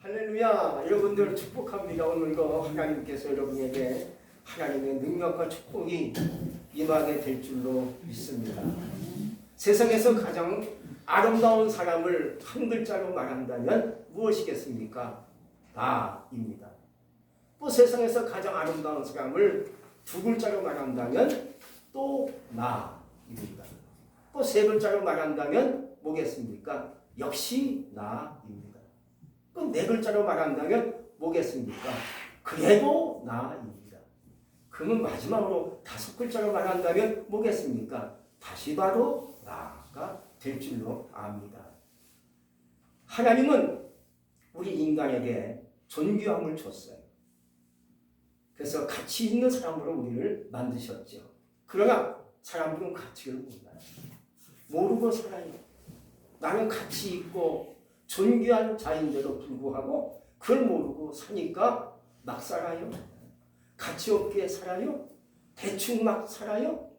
할렐루야. 여러분들 축복합니다. 오늘도 하나님께서 여러분에게 하나님의 능력과 축복이 임하게 될 줄로 믿습니다. 세상에서 가장 아름다운 사람을 한 글자로 말한다면 무엇이겠습니까? 나입니다. 또 세상에서 가장 아름다운 사람을 두 글자로 말한다면 또 나입니다. 또 세 글자로 말한다면 뭐겠습니까? 역시 나입니다. 또 네 글자로 말한다면 뭐겠습니까? 그래도 나입니다. 그러면 마지막으로 다섯 글자로 말한다면 뭐겠습니까? 다시 봐도 나가 될 줄로 압니다. 하나님은 우리 인간에게 존귀함을 줬어요. 그래서 가치 있는 사람으로 우리를 만드셨죠. 그러나 사람들은 가치를 몰라요. 모르고 살아요. 나는 가치 있고 존귀한 자인데도 불구하고 그걸 모르고 사니까 막 살아요. 가치 없게 살아요. 대충 막 살아요.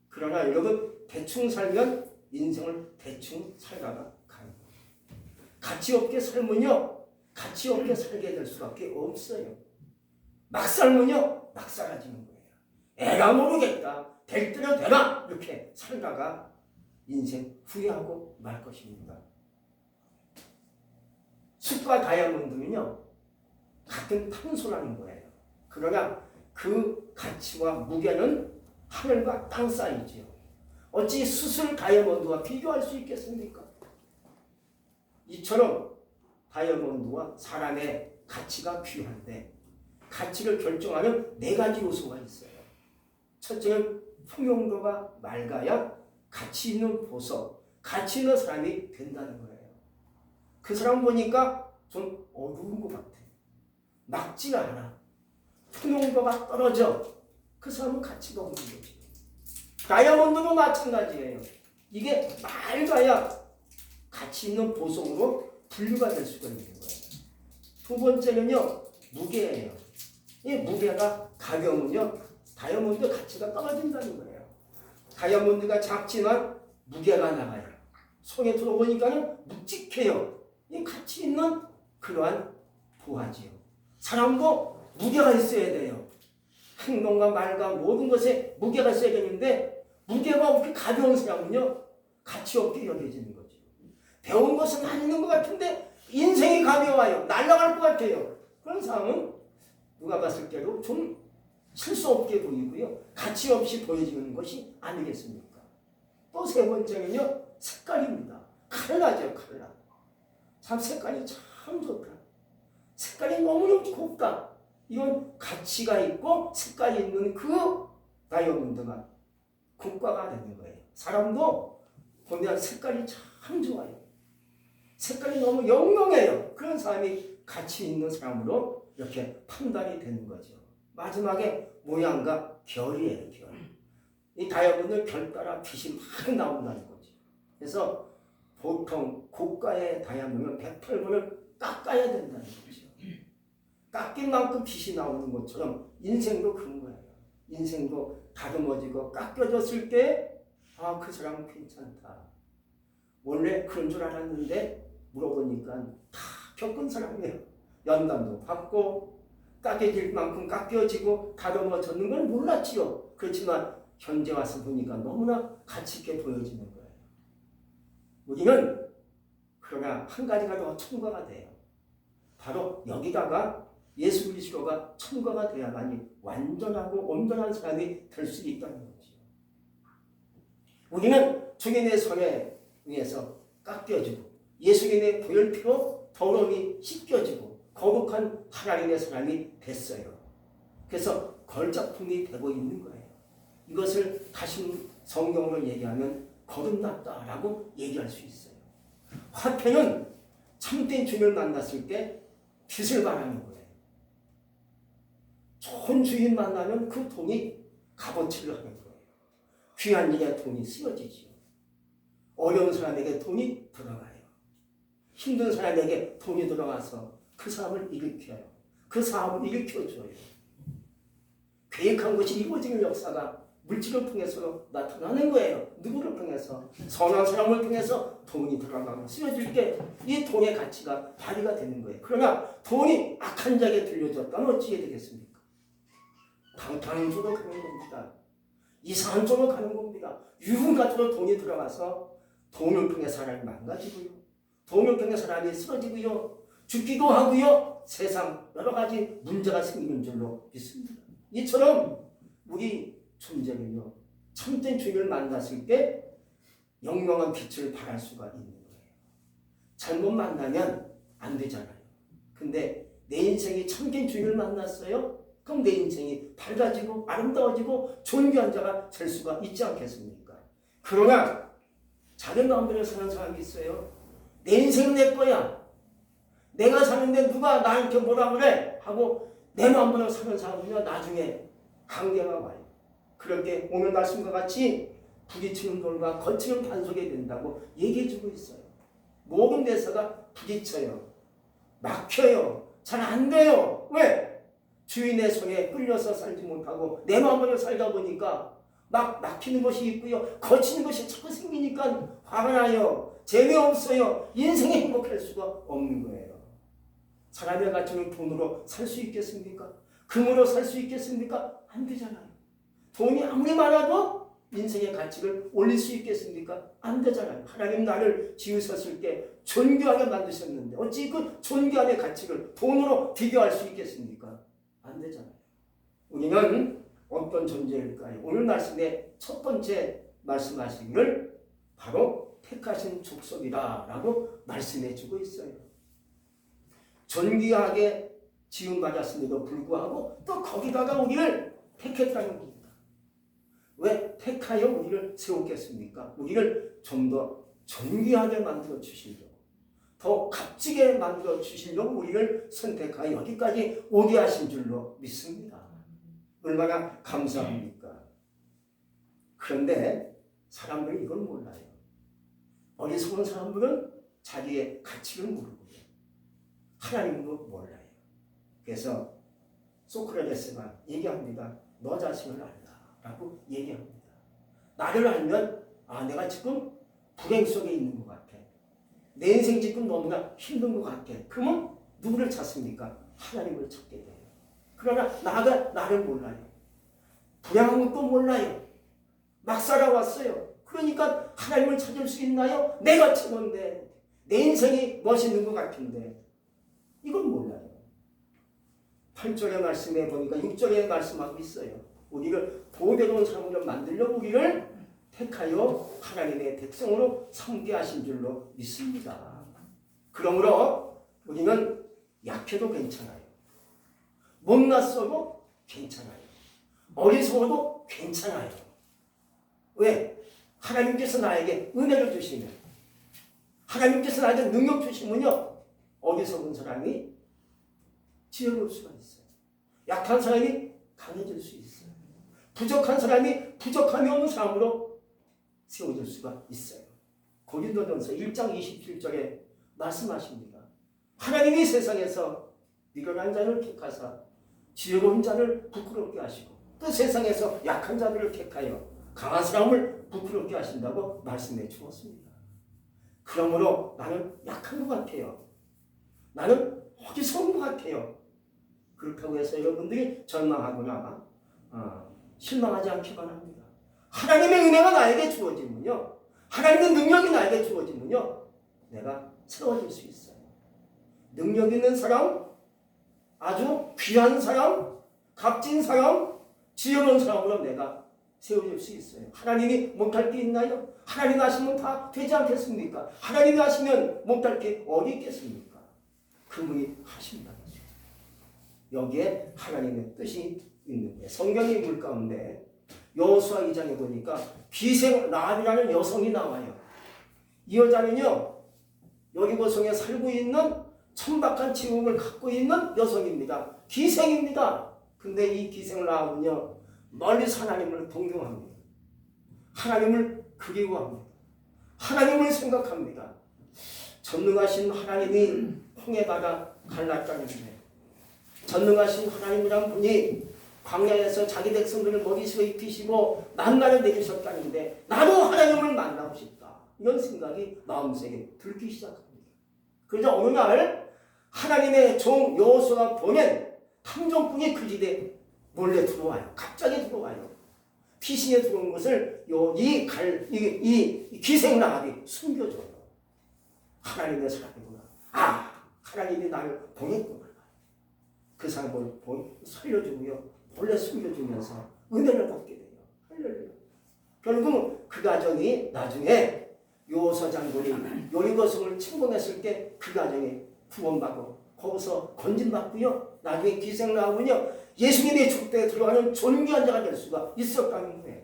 그러나 여러분, 대충 살면 인생을 대충 살다가 가요. 가치 없게 살면요, 가치 없게 살게 될 수밖에 없어요. 막 살면요, 막 사라지는 거예요. 애가 모르겠다, 될 대로 되라, 이렇게 살다가 인생 후회하고 말 것입니다. 숯과 다이아몬드는요, 같은 탄소라는 거예요. 그러나 그 가치와 무게는 하늘과 땅 사이지요. 어찌 숯을 다이아몬드와 비교할 수 있겠습니까? 이처럼 다이아몬드와 사람의 가치가 필요한데, 가치를 결정하는 네 가지 요소가 있어요. 첫째는 풍요도가 맑아야 가치 있는 보석, 가치 있는 사람이 된다는 거예요. 그 사람 보니까 좀 어두운 것 같아. 맑지가 않아. 풍요도가 떨어져. 그 사람은 가치가 없는 거지. 다이아몬드도 마찬가지예요. 이게 맑아야 가치 있는 보석으로 분류가 될 수가 있는 거예요. 두 번째는요, 무게예요. 이 무게가 가벼우면요, 다이아몬드 가치가 떨어진다는 거예요. 다이아몬드가 작지만 무게가 나가요. 손에 들어보니까는 묵직해요. 이 가치 있는 그러한 보화지요. 사람도 무게가 있어야 돼요. 행동과 말과 모든 것에 무게가 있어야 되는데, 무게가 없게 가벼운 사람은요, 가치 없게 여겨지는 거죠. 배운 것은 많이 있는 것 같은데 인생이 가벼워요. 날아갈 것 같아요. 그런 사람은 누가 봤을 때도 좀 실수 없게 보이고요, 가치 없이 보여지는 것이 아니겠습니까? 또 세 번째는요, 색깔입니다. 컬러죠, 컬러. 참 색깔이 참 좋다. 색깔이 너무너무 곱다. 이건 가치가 있고 색깔이 있는 그 다이아몬드가 국가가 되는 거예요. 사람도 보면 색깔이 참 좋아요. 색깔이 너무 영롱해요. 그런 사람이 가치 있는 사람으로 이렇게 판단이 되는 거죠. 마지막에 모양과 결이에요, 결. 이 다이아몬드 결 따라 빛이 막 나온다는 거죠. 그래서 보통 고가의 다이아몬드는 108번을 깎아야 된다는 거죠. 깎인 만큼 빛이 나오는 것처럼 인생도 그런 거예요. 인생도 다듬어지고 깎여졌을 때, 아, 그 사람은 괜찮다. 원래 그런 줄 알았는데 물어보니까 다 겪은 사람이에요. 연단도 받고 깎여질 만큼 깎여지고 다듬어졌는 걸 몰랐지요. 그렇지만 현재 와서 보니까 너무나 가치 있게 보여지는 거예요. 우리는 그러나 한 가지가 더 첨가가 돼요. 바로 여기다가 예수 그리스도가 첨가가 돼야만이 완전하고 온전한 사람이 될 수 있다는 거죠. 우리는 주님의 손에 의해서 깎여지고 예수님의 보혈피로 더러움이 씻겨지고 거룩한 하나님의 사람이 됐어요. 그래서 걸작품이 되고 있는 거예요. 이것을 다시 성경으로 얘기하면 거듭났다라고 얘기할 수 있어요. 화폐는 참된 주님을 만났을 때 빛을 발하는 거예요. 좋은 주인 만나면 그 돈이 값어치를 하는 거예요. 귀한 일에 돈이 쓰여지죠. 어려운 사람에게 돈이 들어가요. 힘든 사람에게 돈이 들어가서 그 사람을 일으켜요. 그 사람을 일으켜줘요. 계획한 것이 이루어지는 역사가 물질을 통해서 나타나는 거예요. 누구를 통해서? 선한 사람을 통해서 돈이 들어가면 쓰여질 때 이 돈의 가치가 발휘가 되는 거예요. 그러나 돈이 악한 자에게 들려줬다면 어찌해야 되겠습니까? 방탕한 쪽으로 가는 겁니다. 이상한 쪽으로 가는 겁니다. 유흥 쪽으로 돈이 들어가서 돈을 통해 사람이 망가지고요. 돈을 통해 사람이 쓰러지고요. 죽기도 하고요. 세상 여러 가지 문제가 생기는 줄로 믿습니다. 이처럼 우리 존재는요. 참된 주인을 만났을 때 영롱한 빛을 발할 수가 있는 거예요. 잘못 만나면 안 되잖아요. 근데 내 인생이 참된 주인을 만났어요? 그럼 내 인생이 밝아지고 아름다워지고 존귀한 자가 될 수가 있지 않겠습니까? 그러나 자기 마음대로 사는 사람이 있어요. 내 인생은 내 거야. 내가 사는데 누가 나한테 뭐라 그래? 하고 내 마음대로 사는 사람은요. 나중에 강대가 와요. 그럴 때 오늘 말씀과 같이 부딪히는 돌과 거치는 반석이 된다고 얘기해주고 있어요. 모든 데서가 부딪혀요. 막혀요. 잘 안 돼요. 왜? 주인의 손에 끌려서 살지 못하고 내 마음으로 살다 보니까 막 막히는 것이 있고요. 거치는 것이 자꾸 생기니까 화가 나요. 재미없어요. 인생에 행복할 수가 없는 거예요. 사람의 가치는 돈으로 살 수 있겠습니까? 금으로 살 수 있겠습니까? 안 되잖아요. 돈이 아무리 많아도 인생의 가치를 올릴 수 있겠습니까? 안 되잖아요. 하나님 나를 지으셨을 때 존귀하게 만드셨는데 어찌 그 존귀함의 가치를 돈으로 비교할 수 있겠습니까? 안 되잖아요. 우리는 어떤 존재일까요? 오늘 말씀의 첫 번째 말씀하시기를 바로 택하신 족속이다 라고 말씀해 주고 있어요. 존귀하게 지음받았음에도 불구하고 또 거기다가 우리를 택했다는 겁니다. 왜 택하여 우리를 세웠겠습니까? 우리를 좀 더 존귀하게 만들어 주시려고, 더 값지게 만들어 주시려고 우리를 선택하여 여기까지 오게 하신 줄로 믿습니다. 얼마나 감사합니까? 그런데 사람들은 이걸 몰라요. 어리석은 사람들은 자기의 가치를 모르고요. 하나님도 몰라요. 그래서 소크라테스가 얘기합니다. 너 자신을 알라 라고 얘기합니다. 나를 알면 내가 지금 불행 속에 있는 것 같아. 내 인생 지금 너무나 힘든 것 같아. 그러면 누구를 찾습니까? 하나님을 찾게 돼요. 그러나 나가 나를 몰라요. 불행한 것도 몰라요. 막 살아왔어요. 그러니까 하나님을 찾을 수 있나요? 내가 최고인데 내 인생이 멋있는 것 같은데 이건 몰라요. 8절의 말씀에 보니까 6절에 말씀하고 있어요. 우리를 보배로운 사람으로 만들려고 우리를 택하여 하나님의 백성으로 섬게 하신 줄로 믿습니다. 그러므로 우리는 약해도 괜찮아요. 못났어도 괜찮아요. 어리석어도 괜찮아요. 왜? 하나님께서 나에게 은혜를 주시면, 하나님께서 나에게 능력 주시면요, 어리석은 사람이 지혜로울 수가 있어요. 약한 사람이 강해질 수 있어요. 부족한 사람이 부족함이 없는 사람으로 세워질 수가 있어요. 고린도전서 1장 27절에 말씀하십니다. 하나님이 세상에서 미련한 자를 택하사 지혜로운 자를 부끄럽게 하시고 또 세상에서 약한 자들을 택하여 강한 사람을 부끄럽게 하신다고 말씀해 주었습니다. 그러므로 나는 약한 것 같아요. 나는 어리석은 것 같아요. 그렇다고 해서 여러분들이 절망하거나 실망하지 않기 바랍니다. 하나님의 은혜가 나에게 주어지면요, 하나님의 능력이 나에게 주어지면요, 내가 세워질 수 있어요. 능력 있는 사람, 아주 귀한 사람, 값진 사람, 지혜로운 사람으로 내가 세워질 수 있어요. 하나님이 못할 게 있나요? 하나님 하시면 다 되지 않겠습니까? 하나님이 하시면 못할 게 어디 있겠습니까? 그분이 하신다는 거죠. 여기에 하나님의 뜻이 있는 거예요. 성경의 물 가운데 여호수아 2장에 보니까 기생 라합이라는 여성이 나와요. 이 여자는요, 여리고성에 살고 있는 천박한 지음을 갖고 있는 여성입니다. 기생입니다. 근데 이 기생 라합은요, 멀리서 하나님을 동경합니다. 하나님을 그리워합니다. 하나님을 생각합니다. 전능하신 하나님이 홍해바다 갈랐다는데, 전능하신 하나님이란 분이 광야에서 자기 백성들을 머리속에 입히시고 만나를 내리셨다는데 나도 하나님을 만나고 싶다. 이런 생각이 마음속에 들기 시작합니다. 그러자 어느 날 하나님의 종 여호수아가 보낸 탐정꾼이 그 집에 몰래 들어와요. 갑자기 들어와요. 피신에 들어온 것을 이 기생나합이 숨겨줘요. 하나님의 사람이구나. 하나님이 나를 보냈구나. 그 사람을 살려주고요. 몰래 숨겨주면서 은혜를 받게 돼요. 할렐루야. 결국 그 가정이 나중에 여호수아 장군이 여리고성을 침공했을 때 그 가정이 구원받고 거기서 건진받고요. 나중에 기생나합은요. 예수님의 축대에 들어가는 존귀한 자가 될 수가 있었다는 거예요.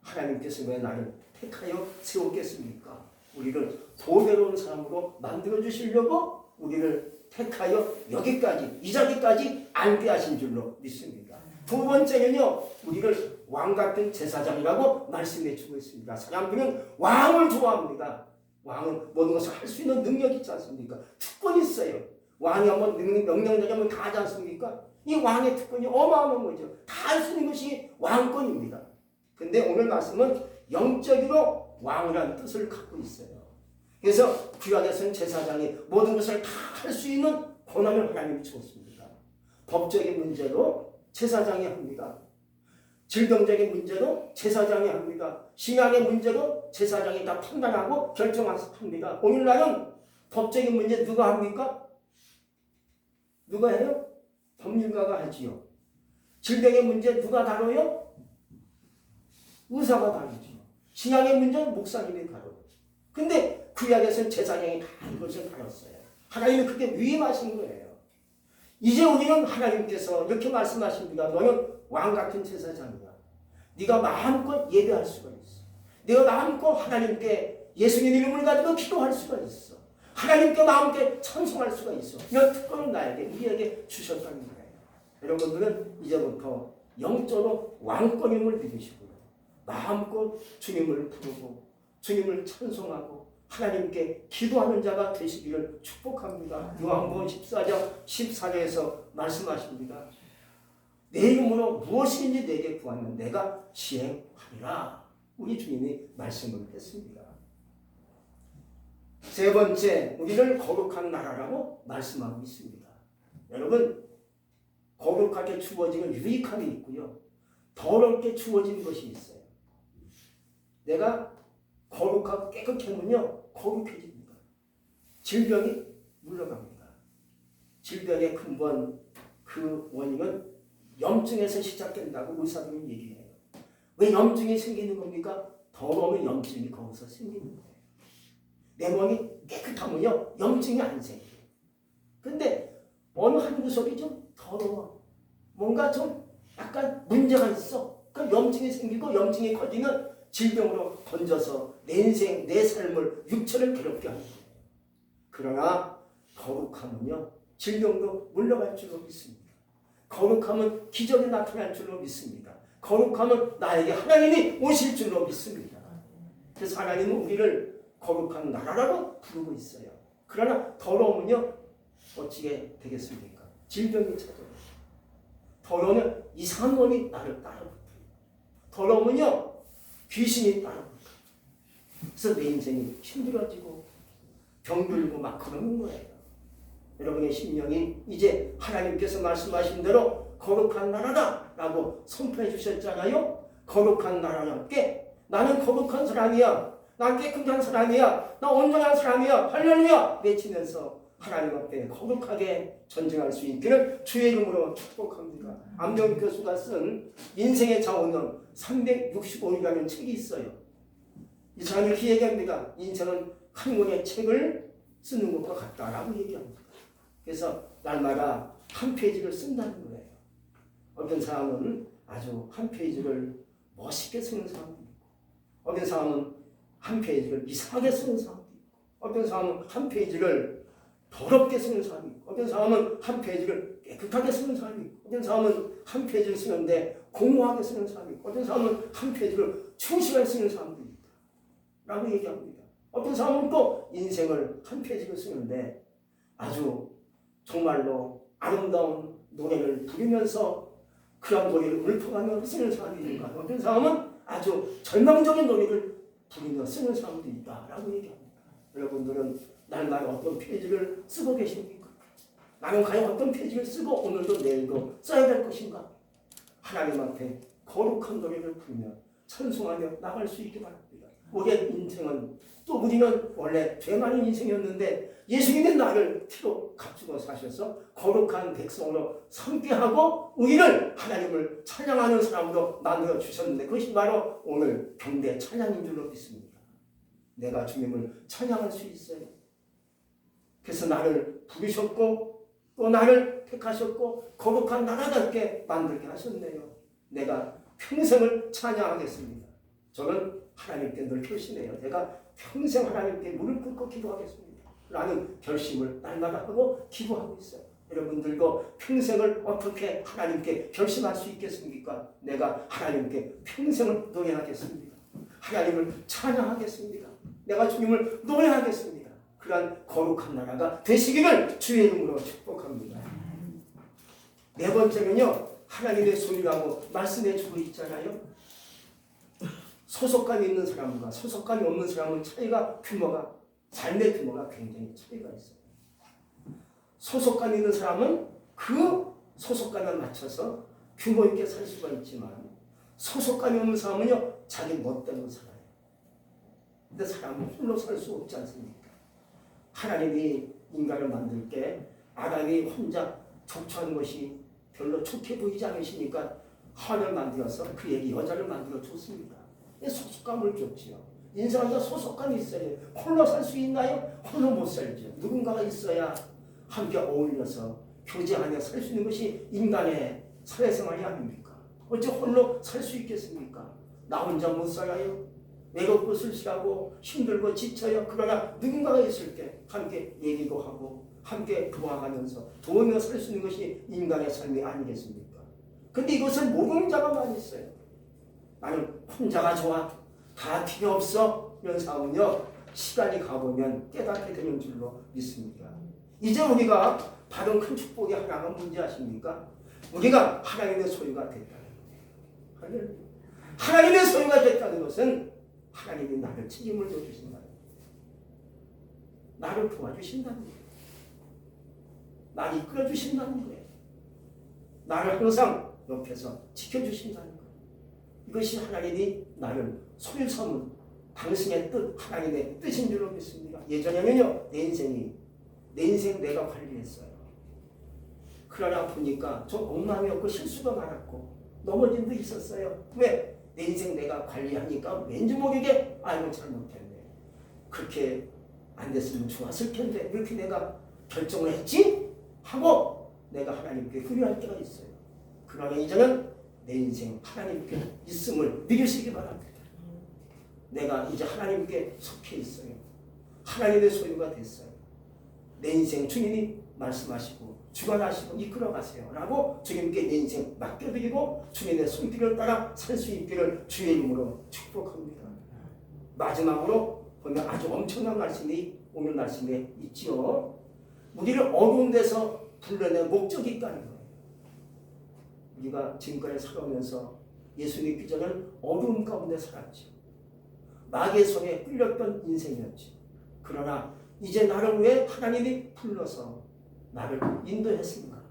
하나님께서 왜 나를 택하여 세웠겠습니까? 우리를 보배로운 사람으로 만들어주시려고 우리를 택하여 여기까지 이 자리까지 앉게 하신 줄로 믿습니다. 두 번째는요. 우리를 왕같은 제사장이라고 말씀해 주고 있습니다. 사람들은 왕을 좋아합니다. 왕은 모든 것을 할 수 있는 능력이 있지 않습니까? 특권이 있어요. 왕이 한번 명령자가 한번 다 하지 않습니까? 이 왕의 특권이 어마어마한 거죠. 다 할 수 있는 것이 왕권입니다. 근데 오늘 말씀은 영적으로 왕이라는 뜻을 갖고 있어요. 그래서 구약에서는 제사장이 모든 것을 다 할 수 있는 권한을 하나님이 주었습니다. 법적인 문제도 제사장이 합니다. 질병적인 문제도 제사장이 합니다. 신앙의 문제도 제사장이 다 판단하고 결정합니다. 오늘날은 법적인 문제 누가 합니까? 누가 해요? 법률가가 하지요. 질병의 문제 누가 다뤄요? 의사가 다루죠. 신앙의 문제는 목사님이 다뤄요. 근데 구약에서는 제사장이 다 이것을 다뤘어요. 하나님은 그게 위임하신 거예요. 이제 우리는 하나님께서 이렇게 말씀하십니다. 너는 왕같은 제사장이야. 네가 마음껏 예배할 수가 있어. 네가 마음껏 하나님께 예수님 이름을 가지고 기도할 수가 있어. 하나님께 마음껏 찬송할 수가 있어. 이런 특권을 우리에게 주셨다는 거예요. 여러분들은 이제부터 영적으로 왕권임을 믿으시고요. 마음껏 주님을 부르고 주님을 찬송하고 하나님께 기도하는 자가 되시기를 축복합니다. 요한복음 14장 14절에서 말씀하십니다. 내 이름으로 무엇이든지 내게 구하면 내가 시행하리라. 우리 주님이 말씀을 했습니다. 세 번째, 우리를 거룩한 나라라고 말씀하고 있습니다. 여러분, 거룩하게 주어지는 유익함이 있고요. 더럽게 주어진 것이 있어요. 내가 거룩하고 깨끗하면요, 거룩해집니다. 질병이 물러갑니다. 질병의 근본, 그 원인은 염증에서 시작된다고 의사들은 얘기해요. 왜 염증이 생기는 겁니까? 더러우면 염증이 거기서 생기는 거예요. 내 몸이 깨끗하면요, 염증이 안 생겨요. 근데 어느 한 구석이 좀 더러워. 뭔가 좀 약간 문제가 있어. 그럼 염증이 생기고 염증이 커지면 질병으로 번져서 내 인생, 내 삶을, 육체를 괴롭게 하는 거예요. 그러나 거룩하면요, 질병도 물러갈 줄로 믿습니다. 거룩하면 기적이 나타날 줄로 믿습니다. 거룩하면 나에게 하나님이 오실 줄로 믿습니다. 그래서 하나님은 우리를 거룩한 나라라고 부르고 있어요. 그러나 더러우면요, 어찌게 되겠습니까? 질병이 찾아와요. 더러우면 이상한 놈이 나를 따라붙어요. 더러우면요, 귀신이 따라붙어요. 그래서 내 인생이 힘들어지고 병들고 막 그러는 거예요. 여러분의 심령이 이제 하나님께서 말씀하신 대로 거룩한 나라다 라고 선포해 주셨잖아요. 거룩한 나라답게 나는 거룩한 사람이야. 난 깨끗한 사람이야. 나 온전한 사람이야. 할렐루야 외치면서 하나님 앞에 거룩하게 전쟁할 수 있기를 주의 이름으로 축복합니다. 안병 교수가 쓴 인생의 자원론 365일이라는 책이 있어요. 이 사람이 이렇게 얘기합니다. 인생은 한 권의 책을 쓰는 것과 같다라고 얘기합니다. 그래서 날마다 한 페이지를 쓴다는 거예요. 어떤 사람은 아주 한 페이지를 멋있게 쓰는 사람도 있고, 어떤 사람은 한 페이지를 이상하게 쓰는 사람도 있고, 어떤 사람은 한 페이지를 더럽게 쓰는 사람이 있고, 어떤 사람은 한 페이지를 깨끗하게 쓰는 사람이 있고, 어떤 사람은 한 페이지를 쓰는데 공허하게 쓰는 사람이 있고, 어떤 사람은 한 페이지를 충실하게 쓰는 사람도 있다 라고 얘기합니다. 어떤 사람은 또 인생을 한 페이지를 쓰는데 아주 정말로 아름다운 노래를 부르면서 그런 노래를 읊어가며 쓰는 사람이 있는가, 어떤 사람은 아주 절망적인 노래를 부리며 쓰는 사람도 있다라고 얘기합니다. 여러분들은 날마다 어떤 페이지를 쓰고 계십니까? 나는 과연 어떤 페이지를 쓰고 오늘도 내일도 써야 될 것인가? 하나님 앞에 거룩한 노래를 부르며 찬송하며 나갈 수 있기 바랍니다. 우리의 인생은 또 우리는 원래 죄 많은 인생이었는데 예수님의 나를 피로 값주고 사셔서 거룩한 백성으로 삼게 하고 우리를 하나님을 찬양하는 사람으로 만들어 주셨는데 그것이 바로 오늘 경배 찬양인 줄로 믿습니다. 내가 주님을 찬양할 수 있어요. 그래서 나를 부르셨고 또 나를 택하셨고 거룩한 나라답게 만들게 하셨네요. 내가 평생을 찬양하겠습니다. 저는 하나님께 늘 결심해요. 내가 평생 하나님께 무릎 꿇고 기도하겠습니다. 라는 결심을 날마다 하고 기도하고 있어요. 여러분들도 평생을 어떻게 하나님께 결심할 수 있겠습니까? 내가 하나님께 평생을 노래하겠습니다. 하나님을 찬양하겠습니다. 내가 주님을 노래하겠습니다. 그러한 거룩한 나라가 되시기를 주의 이름으로 축복합니다. 네 번째는요. 하나님의 손이라고 말씀해 주고 있잖아요. 소속감이 있는 사람과 소속감이 없는 사람은 규모가 삶의 규모가 굉장히 차이가 있어요. 소속감 있는 사람은 그 소속감에 맞춰서 규모 있게 살 수가 있지만 소속감이 없는 사람은요 자기 멋대로 살아요. 근데 사람은 홀로 살 수 없지 않습니까? 하나님이 인간을 만들 때 아담이 혼자 독처한 것이 별로 좋게 보이지 않으시니까 하와를 만들어서 그에게 여자를 만들어 줬습니다. 소속감을 줬지요. 인생한테 소속감이 있어야 돼요. 홀로 살 수 있나요? 홀로 못 살죠. 누군가가 있어야 함께 어울려서 교제하며 살 수 있는 것이 인간의 사회생활이 아닙니까? 어째 홀로 살 수 있겠습니까? 나 혼자 못 살아요. 외롭고 쓸쓸하고 힘들고 지쳐요. 그러나 누군가가 있을 때 함께 얘기도 하고 함께 도와가면서 도우며 살 수 있는 것이 인간의 삶이 아니겠습니까? 근데 이것을 모르는 자가 많이 있어요. 나는 혼자가 좋아. 다 필요 없어. 이런 사람은요. 시간이 가보면 깨닫게 되는 줄로 믿습니다. 이제 우리가 받은 큰 축복이 하나가 뭔지 아십니까? 우리가 하나님의 소유가 됐다는 거예요. 하나님의 소유가 됐다는 것은 하나님이 나를 책임을 져주신다는 거예요. 나를 도와주신다는 거예요. 나를 이끌어주신다는 거예요. 나를 항상 옆에서 지켜주신다는 거예요. 이것이 하나님이 나를 소유 삼은 당신의 뜻, 하나님의 뜻인 줄로 믿습니다. 예전에는요, 내 인생 내가 관리했어요. 그러나 보니까 좀 엉망이 없고 실수가 많았고 넘어진 도 있었어요. 왜? 내 인생 내가 관리하니까 왠지 모르게 아이고 잘못했네. 그렇게 안 됐으면 좋았을 텐데 이렇게 내가 결정을 했지? 하고 내가 하나님께 후회할 때가 있어요. 그러나 이제는 내 인생 하나님께 있음을 믿으시기 바랍니다. 내가 이제 하나님께 속해 있어요. 하나님의 소유가 됐어요. 내 인생 주님이 말씀하시고 주관하시고 이끌어가세요 라고 주님께 내 인생 맡겨드리고 주님의 손길을 따라 살 수 있기를 주의 이름으로 축복합니다. 마지막으로 보면 아주 엄청난 말씀이 오늘 말씀에 있지요. 우리를 어두운 데서 불러낸 목적이 있다는 거예요. 우리가 지금까지 살아오면서 예수 믿기 전에는 어두운 가운데 살았죠. 마귀의 손에 끌렸던 인생이었죠. 그러나 이제 나를 왜 하나님이 불러서 나를 인도했습니까?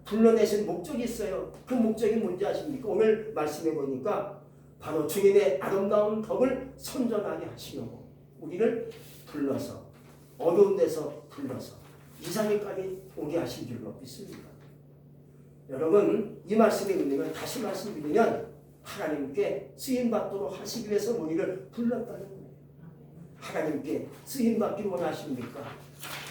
불러내신 목적이 있어요. 그 목적이 뭔지 아십니까? 오늘 말씀해 보니까 바로 주님의 아름다운 덕을 선전하게 하시려고 우리를 불러서 어두운 데서 불러서 이 자리까지 오게 하신 줄로 믿습니다. 여러분 이 말씀의 의미는 다시 말씀드리면 하나님께 쓰임받도록 하시기 위해서 우리를 불렀다는 거예요. 하나님께 쓰임받기를 원하십니까?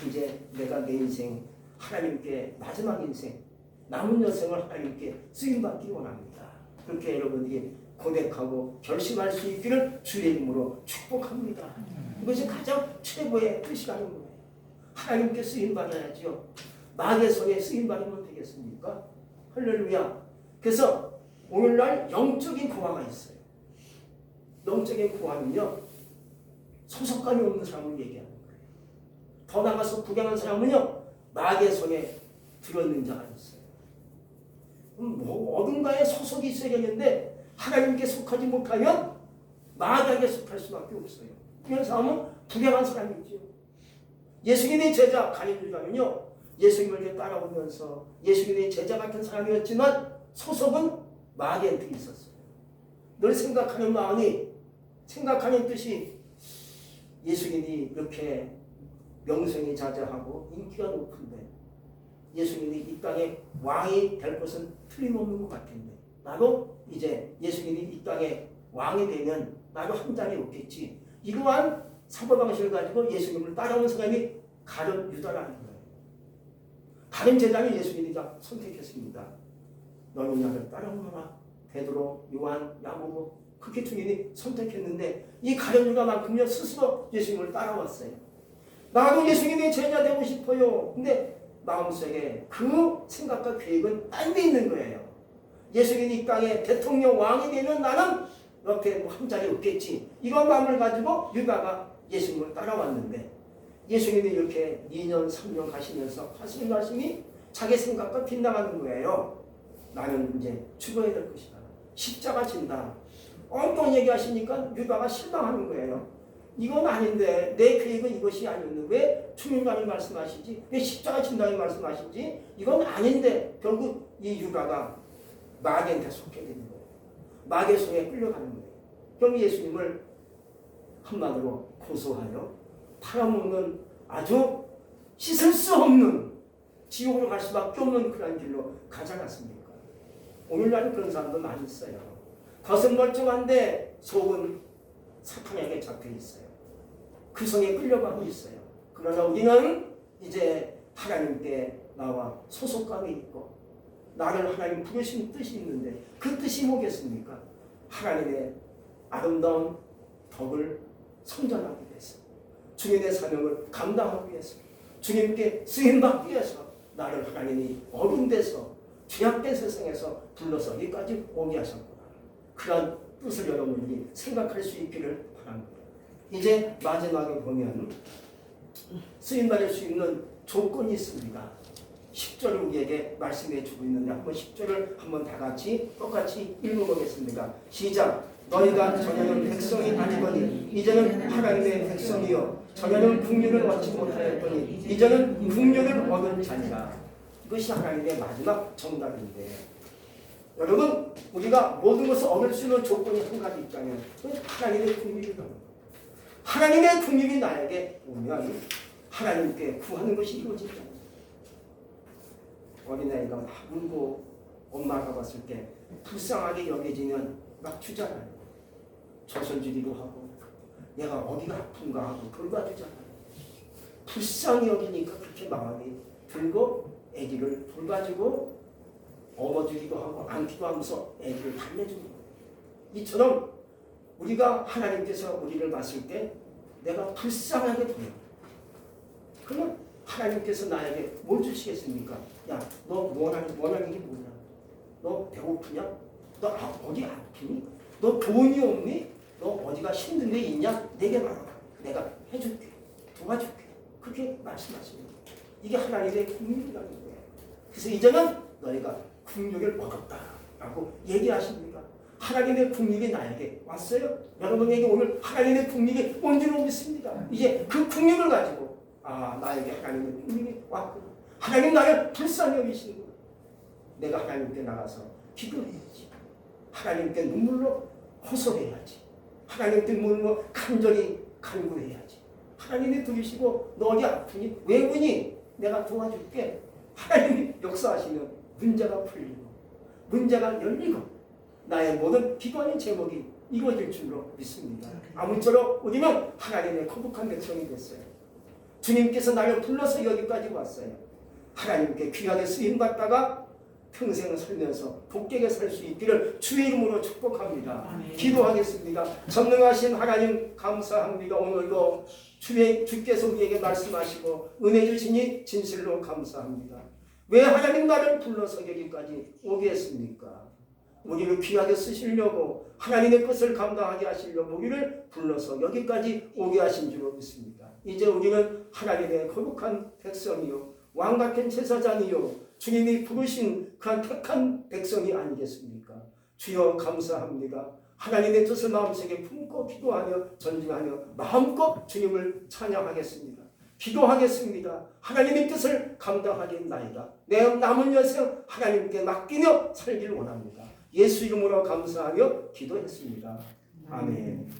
이제 내가 내 인생 하나님께 마지막 인생 남은 여생을 하나님께 쓰임받기를 원합니다. 그렇게 여러분들이 고백하고 결심할 수 있기를 주의 이름으로 축복합니다. 이것이 가장 최고의 뜻이라는 거예요. 하나님께 쓰임받아야죠. 마귀의 손에 쓰임받으면 되겠습니까? 할렐루야. 그래서 오늘날 영적인 고아가 있어요. 영적인 고아는요. 소속감이 없는 사람을 얘기하는 거예요. 더 나가서 구경하는 사람은요. 마귀의 손에 들어있는 자가 있어요. 어딘가에 소속이 있어야겠는데 하나님께 속하지 못하면 마귀에게 속할 수밖에 없어요. 이런 사람은 불행한 사람이죠. 예수님의 제자 가룟 유다는요, 예수님을 이렇게 따라오면서 예수님의 제자 같은 사람이었지만 소속은 마귀한테 있었어요. 늘 생각하는 마음이, 생각하는 뜻이 예수님이 이렇게 명성이 자자하고 인기가 높은데 예수님이 이 땅에 왕이 될 것은 틀림없는 것 같은데 나도 이제 예수님이 이 땅에 왕이 되면 나도 한 자리 없겠지. 이러한 사고방식을 가지고 예수님을 따라오는 사람이 가룟 유다라는 거예요. 다른 제자는 예수님이 다 선택했습니다. 너는 나를 따라오너라. 베드로, 요한, 야고보 그렇게 주님이 선택했는데 이 가룟 유다만큼요 스스로 예수님을 따라왔어요. 나도 예수님의 제자 되고 싶어요. 근데 마음속에 그 생각과 계획은 딴 데 있는 거예요. 예수님이 이 땅에 대통령 왕이 되면 나는 이렇게 한 자리 없겠지. 이런 마음을 가지고 유다가 예수님을 따라왔는데 예수님이 이렇게 2년, 3년 가시면서 가시니 자기 생각과 빗나가는 거예요. 나는 이제 죽어야 될 것이다. 십자가 진다. 엉뚱 얘기하시니까 유다가 실망하는 거예요. 이건 아닌데 내 계획은 이것이 아니었는데 왜 죽는다는 말씀하시지? 왜 십자가 진다는 말씀하시지? 이건 아닌데 결국 이 유다가 마귀한테 속게 되는 거예요. 마귀의 손에 끌려가는 거예요. 그럼 예수님을 한마디로 고소하여 팔아먹는 아주 씻을 수 없는 지옥으로 갈 수밖에 없는 그런 길로 가지 않았습니까? 오늘날은 그런 사람도 많이 있어요. 겉은 멀쩡한데 속은 사탄에게 잡혀 있어요. 그 성에 끌려가고 있어요. 그러나 우리는 이제 하나님께 나와 소속감이 있고 나를 하나님 부르신 뜻이 있는데 그 뜻이 뭐겠습니까? 하나님의 아름다운 덕을 성전하기 위해서 주님의 사명을 감당하기 위해서 주님께 쓰임받기 위해서 나를 하나님이 어른 데서 죄악된 세상에서 불러서 여기까지 오게 하셨구나. 그런 뜻을 여러분들이 생각할 수 있기를 바랍니다. 이제 마지막에 보면 쓰임받을 수 있는 조건이 있습니다. 10절을 우리에게 말씀해 주고 있는데 한번 10절을 한번 다 같이 똑같이 읽어보겠습니다. 시작. 너희가 전에는 백성이 아니거니 이제는 하나님의 백성이요 전에는 국률을 얻지 못하였더니 이제는 국률을 얻은 자니라. 이것이 하나님의 마지막 정답인데 여러분 우리가 모든 것을 얻을 수 있는 조건이 한 가지 있다면 하나님의 국률이라는 거예요. 하나님의 국률이 나에게 오면 하나님께 구하는 것이 이루어진다. 어린아이가 막 울고 엄마가 봤을 때 불쌍하게 여겨지면 막 주잖아요. 조선주기도 하고 내가 어디가 아픈가 하고 돌봐주잖아요. 불쌍히 여기니까 그렇게 마음이 들고 아기를 돌봐주고 업어주기도 하고 안기도 하면서 아기를 달래주는 거예요. 이처럼 우리가 하나님께서 우리를 봤을 때 내가 불쌍하게 보여. 그러면 하나님께서 나에게 뭘 주시겠습니까? 야, 너 원하는 게 뭐냐? 너 배고프냐? 너 어디 아프니? 너 돈이 없니? 너 어디가 힘든 데 있냐? 내게 말하라. 내가 해줄게. 도와줄게. 그렇게 말씀하십니다. 이게 하나님의 국률이라는 거예요. 그래서 이제는 너희가 국률을 얻었다라고 얘기하십니다. 하나님의 국률이 나에게 왔어요. 여러분에게 오늘 하나님의 국률이 온 줄 믿습니다. 이제 그 국률을 가지고 나에게 하나님의 국률이 왔구나. 하나님 나를 불쌍히 여기시는구나. 내가 하나님께 나가서 기도해야지. 하나님께 눈물로 호소해야지. 하나님께 눈물로 간절히 간구해야지. 하나님이 들으시고 너 어디 아프니? 왜 우니? 내가 도와줄게. 하나님이 역사하시면 문제가 풀리고 문제가 열리고 나의 모든 기도하는 제목이 이루어질 줄로 믿습니다. 아무쪼록 우리는 하나님의 거룩한 백성이 됐어요. 주님께서 나를 불러서 여기까지 왔어요. 하나님께 귀하게 쓰임받다가 평생을 살면서 복되게 살 수 있기를 주의 이름으로 축복합니다. 아멘. 기도하겠습니다. 전능하신 하나님 감사합니다. 오늘도 주께서 우리에게 말씀하시고 은혜 주시니 진실로 감사합니다. 왜 하나님 나를 불러서 여기까지 오게 했습니까? 우리를 귀하게 쓰시려고 하나님의 것을 감당하게 하시려고 우리를 불러서 여기까지 오게 하신 줄로 믿습니다. 이제 우리는 하나님의 거룩한 백성이요 왕같은 제사장이요 주님이 부르신 그한 택한 백성이 아니겠습니까? 주여 감사합니다. 하나님의 뜻을 마음속에 품고 기도하며 전진하며 마음껏 주님을 찬양하겠습니다. 기도하겠습니다. 하나님의 뜻을 감당하겠나이다. 내 남은 여생 하나님께 맡기며 살기를 원합니다. 예수 이름으로 감사하며 기도했습니다. 아멘.